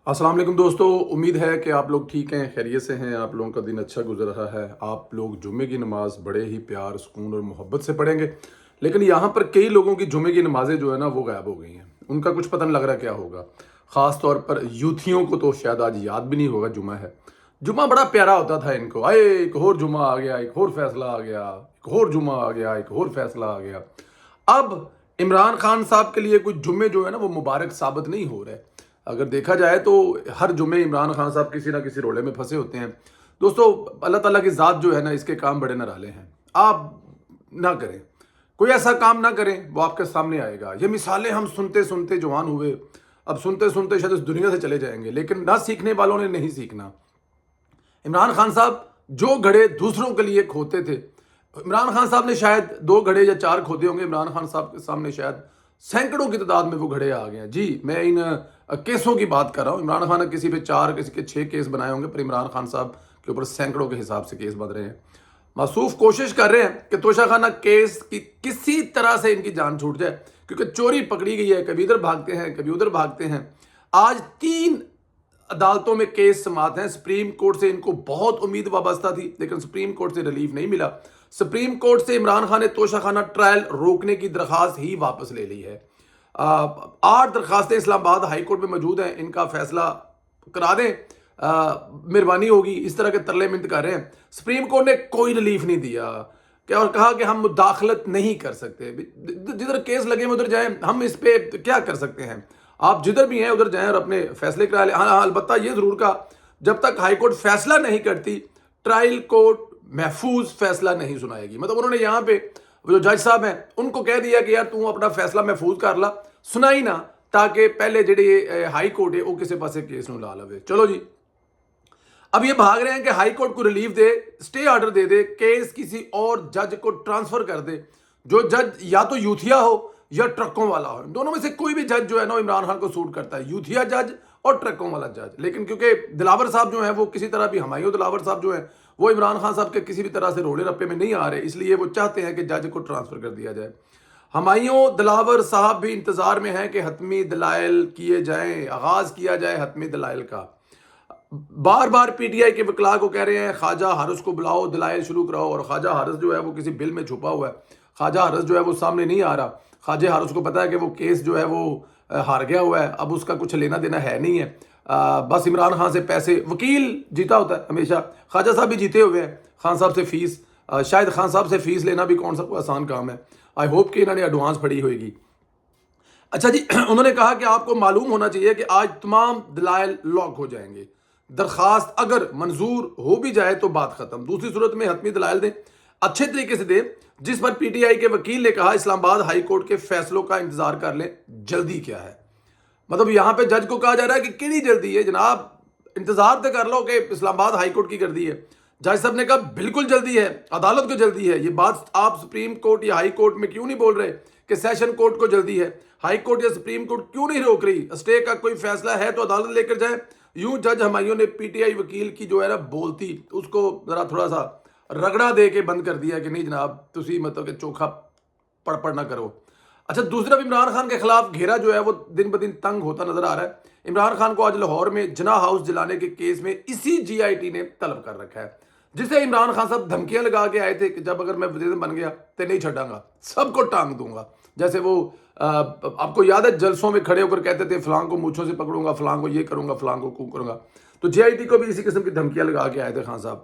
السلام علیکم دوستو، امید ہے کہ آپ لوگ ٹھیک ہیں، خیریت سے ہیں، آپ لوگوں کا دن اچھا گزر رہا ہے۔ آپ لوگ جمعے کی نماز بڑے ہی پیار، سکون اور محبت سے پڑھیں گے، لیکن یہاں پر کئی لوگوں کی جمعے کی نمازیں جو ہے نا وہ غائب ہو گئی ہیں۔ ان کا کچھ پتہ نہیں لگ رہا کیا ہوگا۔ خاص طور پر یوتھیوں کو تو شاید آج یاد بھی نہیں ہوگا جمعہ ہے۔ جمعہ بڑا پیارا ہوتا تھا ان کو، ایک اور جمعہ آ گیا، ایک اور فیصلہ آ گیا، ایک اور جمعہ آ گیا، ایک اور فیصلہ آ گیا۔ اب عمران خان صاحب کے لیے کچھ جمعے جو ہے نا وہ مبارک ثابت نہیں ہو رہے۔ اگر دیکھا جائے تو ہر جمعے عمران خان صاحب کسی نہ کسی رولے میں پھنسے ہوتے ہیں۔ دوستو، اللہ تعالیٰ کی ذات جو ہے نا، اس کے کام بڑے نرالے ہیں۔ آپ نہ کریں، کوئی ایسا کام نہ کریں، وہ آپ کے سامنے آئے گا۔ یہ مثالیں ہم سنتے سنتے جوان ہوئے، اب سنتے سنتے شاید اس دنیا سے چلے جائیں گے، لیکن نہ سیکھنے والوں نے نہیں سیکھنا۔ عمران خان صاحب جو گھڑے دوسروں کے لیے کھوتے تھے، عمران خان صاحب نے شاید 2 گھڑے یا 4 کھوتے ہوں گے، عمران خان صاحب کے سامنے شاید سینکڑوں کی تعداد میں وہ گھڑے آ گئے ہیں۔ جی، میں ان کیسوں کی بات کر رہا ہوں۔ عمران خان نے کسی پہ 4، کسی کے 6 کیس بنائے ہوں گے، پر عمران خان صاحب کے اوپر سینکڑوں کے حساب سے کیس بن رہے ہیں۔ معصوف کوشش کر رہے ہیں کہ توشہ خانہ کیس کی کسی طرح سے ان کی جان چھوٹ جائے، کیونکہ چوری پکڑی گئی ہے، کبھی ادھر بھاگتے ہیں، کبھی ادھر بھاگتے ہیں۔ آج 3 عدالتوں میں کیس سماعت ہیں۔ سپریم کورٹ سے ان کو بہت امید وابستہ تھی، لیکن سپریم کورٹ سے ریلیف نہیں ملا۔ سپریم کورٹ سے عمران خان نے توشہ خانہ ٹرائل روکنے کی درخواست ہی واپس لے لی ہے۔ 8 درخواستیں اسلام آباد ہائی کورٹ میں موجود ہیں، ان کا فیصلہ کرا دیں، مہربانی ہوگی۔ اس طرح کے ترلے منت کر رہے ہیں۔ سپریم کورٹ نے کوئی ریلیف نہیں دیا اور کہا کہ ہم مداخلت نہیں کر سکتے۔ جدھر کیس لگے ہیں ادھر جائیں، ہم اس پہ کیا کر سکتے ہیں؟ آپ جدھر بھی ہیں ادھر جائیں اور اپنے فیصلے کرا لیں۔ ہاں، البتہ یہ ضرور کہا، جب تک ہائی کورٹ فیصلہ نہیں کرتی، ٹرائل کورٹ محفوظ فیصلہ نہیں سنائے گی۔ مطلب انہوں نے یہاں پہ جو جج صاحب ہیں ان کو کہہ دیا کہ یار تم اپنا فیصلہ محفوظ کر لا، سنائی نہ، تاکہ پہلے جڑے ہائی کورٹ ہے وہ کسی پاسے کیس نو لا لوے۔ چلو جی، اب یہ بھاگ رہے ہیں کہ ہائی کورٹ کو ریلیف دے، سٹے آرڈر دے دے، کیس کسی اور جج کو ٹرانسفر کر دے، جو جج یا تو یوتھیا ہو یا ٹرکوں والا ہو۔ دونوں میں سے کوئی بھی جج جو ہے نا عمران خان کو سوٹ کرتا ہے، یوتھیا جج اور ٹرکوں والا جج۔ لیکن کیونکہ دلاور صاحب جو ہیں وہ کسی طرح بھی، ہمایوں دلاور صاحب جو ہیں وہ عمران خان صاحب کے کسی بھی طرح سے رولے رپے میں نہیں آ رہے، اس لیے وہ چاہتے ہیں کہ جج کو ٹرانسفر کر دیا جائے۔ ہمایوں دلاور صاحب بھی انتظار میں ہیں کہ حتمی دلائل کیے جائیں، آغاز کیا جائے حتمی دلائل کا۔ بار بار پی ٹی آئی کے وکلاء کو کہہ رہے ہیں خواجہ حارث کو بلاؤ، دلائل شروع کراؤ، اور خواجہ حارث جو ہے وہ کسی بل میں چھپا ہوا ہے۔ خواجہ حارث جو ہے وہ سامنے نہیں آ رہا۔ خواجہ حارث کو پتا ہے کہ وہ کیس جو ہے وہ ہار گیا ہوا ہے، اب اس کا کچھ لینا دینا ہے نہیں ہے۔ بس عمران خان سے پیسے، وکیل جیتا ہوتا ہے ہمیشہ، خواجہ صاحب بھی جیتے ہوئے ہیں خان صاحب سے فیس، شاید خان صاحب سے فیس لینا بھی کون سا کوئی آسان کام ہے۔ آئی ہوپ کہ انہوں نے ایڈوانس پڑھی ہوئے گی۔ اچھا جی، انہوں نے کہا کہ آپ کو معلوم ہونا چاہیے کہ آج تمام دلائل لاک ہو جائیں گے۔ درخواست اگر منظور ہو بھی جائے تو بات ختم، دوسری صورت میں حتمی دلائل دیں، اچھے طریقے سے دیں۔ جس پر پی ٹی آئی کے وکیل نے کہا اسلام آباد ہائی کورٹ کے فیصلوں کا انتظار کر لیں، جلدی کیا ہے؟ مطلب یہاں پہ جج کو کہا جا رہا ہے کہ کیڑی جلدی ہے جناب، انتظار تو کر لو کہ اسلام آباد ہائی کورٹ کی کر دی ہے۔ جج صاحب نے کہا بالکل جلدی ہے، عدالت کو جلدی ہے۔ یہ بات آپ سپریم کورٹ یا ہائی کورٹ میں کیوں نہیں بول رہے کہ سیشن کورٹ کو جلدی ہے؟ ہائی کورٹ یا سپریم کورٹ کیوں نہیں روک رہی؟ اسٹے کا کوئی فیصلہ ہے تو عدالت لے کر جائے۔ یوں جج ہمایوں نے پی ٹی آئی وکیل کی جو ہے نا بولتی، اس کو ذرا تھوڑا سا رگڑا دے کے بند کر دیا کہ نہیں جناب تسی مطلب کہ چوکھا پڑ نہ کرو۔ اچھا، دوسری طرف عمران خان کے خلاف گھیرا جو ہے وہ دن بدن تنگ ہوتا نظر آ رہا ہے۔ عمران خان کو آج لاہور میں جناح ہاؤس جلانے کے کیس میں اسی جی آئی ٹی نے طلب کر رکھا ہے، جسے عمران خان صاحب دھمکیاں لگا کے آئے تھے کہ جب اگر میں وزیر بن گیا تو نہیں چھڑاں گا، سب کو ٹانگ دوں گا۔ جیسے وہ آپ کو یاد ہے جلسوں میں کھڑے ہو کر کہتے تھے فلاں کو مونچھوں سے پکڑوں گا، فلاں کو یہ کروں گا، فلاں کو کروں گا۔ تو جے آئی ٹی کو بھی اسی قسم کی دھمکیاں لگا کے آئے تھے خان صاحب۔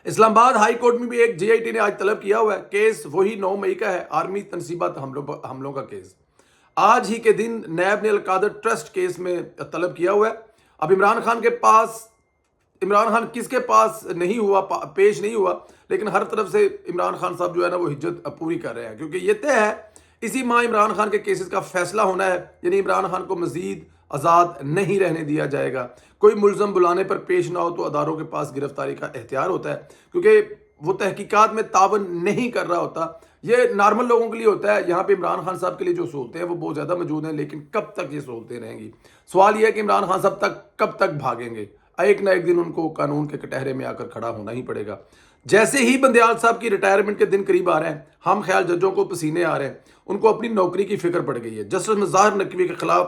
اسلام آباد ہائی کورٹ میں بھی ایک جے آئی ٹی نے آج طلب کیا ہوا ہے، کیس وہی 9 مئی کا ہے، آرمی تنصیبات حملوں کا کیس۔ آج ہی کے دن نیب نے القادر ٹرسٹ کیس میں طلب کیا ہوا ہے۔ اب عمران خان کس کے پاس نہیں ہوا، پیش نہیں ہوا، لیکن ہر طرف سے عمران خان صاحب جو ہے نا وہ حجت پوری کر رہے ہیں، کیونکہ یہ طے ہے اسی ماہ عمران خان کے کیسز کا فیصلہ ہونا ہے، یعنی عمران خان کو مزید آزاد نہیں رہنے دیا جائے گا۔ کوئی ملزم بلانے پر پیش نہ ہو تو اداروں کے پاس گرفتاری کا اختیار ہوتا ہے، کیونکہ وہ تحقیقات میں تعاون نہیں کر رہا ہوتا۔ یہ نارمل لوگوں کے لیے ہوتا ہے، یہاں پہ عمران خان صاحب کے لیے جو سہولتیں ہیں وہ بہت زیادہ موجود ہیں، لیکن کب تک یہ سہولتیں رہیں گی؟ سوال یہ ہے کہ عمران خان صاحب کب تک بھاگیں گے؟ ایک نہ ایک دن ان کو قانون کے کٹہرے میں آ کر کھڑا ہونا ہی پڑے گا۔ جیسے ہی بندیال صاحب کی ریٹائرمنٹ کے دن قریب آ رہے ہیں، ہم خیال ججوں کو پسینے آ رہے ہیں، ان کو اپنی نوکری کی فکر پڑ گئی ہے۔ جسٹس مظاہر نقوی کے خلاف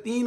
3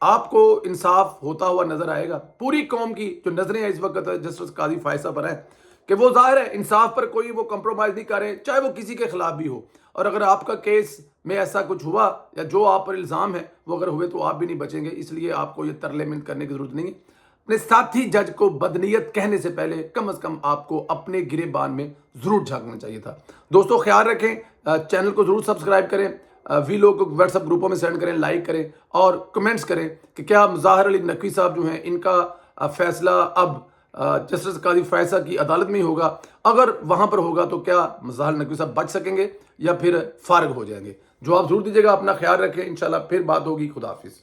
آپ کو انصاف ہوتا ہوا نظر آئے گا؟ پوری قوم کی جو نظریں ہیں اس وقت جسٹس قاضی فائز صاحب پر ہیں کہ وہ ظاہر ہے انصاف پر کوئی وہ کمپرومائز نہیں کر رہے، چاہے وہ کسی کے خلاف بھی ہو، اور اگر آپ کا کیس میں ایسا کچھ ہوا یا جو آپ پر الزام ہے وہ اگر ہوئے تو آپ بھی نہیں بچیں گے، اس لیے آپ کو یہ ترلے منت کرنے کی ضرورت نہیں ہے۔ اپنے ساتھی جج کو بدنیت کہنے سے پہلے کم از کم آپ کو اپنے گریبان میں ضرور جھانکنا چاہیے تھا۔ دوستو خیال رکھیں، چینل کو ضرور سبسکرائب کریں، ویڈیو کو واٹس ایپ گروپوں میں سینڈ کریں، لائک کریں اور کمنٹس کریں کہ کیا مظاہر علی نقوی صاحب جو ہیں ان کا فیصلہ اب جسٹس قاضی فائز صاحب کی عدالت میں ہی ہوگا؟ اگر وہاں پر ہوگا تو کیا مظاہر نقوی صاحب بچ سکیں گے یا پھر فارغ ہو جائیں گے؟ جواب ضرور دیجیے گا، اپنا خیال رکھیں، انشاءاللہ پھر بات ہوگی۔ خدا حافظ۔